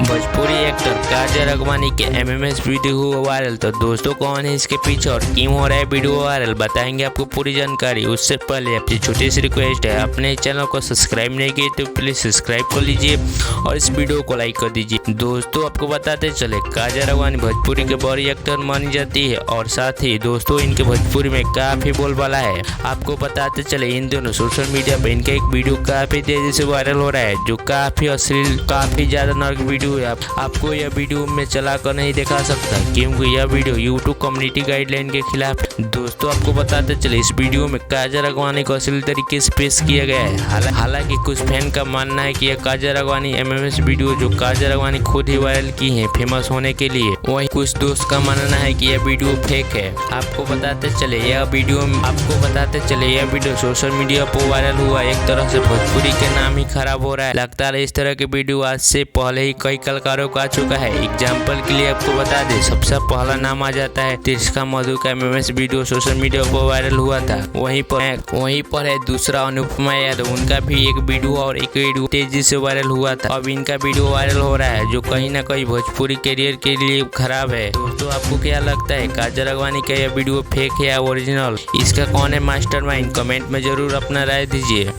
Bhojpuri actor काजल राघवानी के MMS video हुआ viral. तो दोस्तों कौन है इसके पीछे और क्यों हो रहा है वीडियो वायरल, बताएंगे आपको पूरी जानकारी। उससे पहले आपसे छोटी सी रिक्वेस्ट है, अपने चैनल को सब्सक्राइब नहीं किए तो प्लीज सब्सक्राइब कर लीजिए और इस वीडियो को लाइक कर दीजिए। दोस्तों आपको बताते चले, काजल राघवानी भोजपुरी के बड़ी एक्टर मानी जाती है और साथ ही दोस्तों इनके भोजपुरी में काफी बोलबाला है। आपको बताते चले, इन दोनों सोशल मीडिया पर इनका एक वीडियो काफी तेजी से वायरल हो रहा है, जो काफी अश्लील काफी ज्यादा नर्क वीडियो है। आपको यह वीडियो में चलाकर नहीं दिखा सकता क्योंकि यह वीडियो यूट्यूब कम्युनिटी गाइडलाइन के खिलाफ है। दोस्तों आपको बताते चले, इस वीडियो में काजल राघवानी को अश्लील तरीके से पेश किया गया है। हालांकि कुछ फैन का मानना है कि यह काजल राघवानी एमएमएस वीडियो जो काजल राघवानी खुद ही वायरल की है फेमस होने के लिए, वहीं कुछ दोस्त का मानना है कि यह वीडियो फेक है। आपको बताते चले यह वीडियो सोशल मीडिया पर वायरल हुआ। एक तरह से भोजपुरी के नाम ही खराब हो रहा है। लगता है इस तरह के वीडियो आज से पहले ही कई कलाकारों का आ चुका है। एग्जाम्पल के लिए आपको बता दें, सबसे पहला नाम आ जाता है तिरस्का मधु का एमएमएस वीडियो सोशल मीडिया पर वायरल हुआ था। वहीं पर है दूसरा अनुपमा यादव, उनका भी एक वीडियो और एक वीडियो तेजी से वायरल हुआ था। अब इनका वीडियो वायरल हो रहा है जो कहीं ना कहीं भोजपुरी करियर के लिए खराब है। दोस्तों आपको क्या लगता है, काजल राघवानी का यह वीडियो फेक है या ओरिजिनल? इसका कौन है मास्टरमाइंड? कमेंट में जरूर अपना राय दीजिए।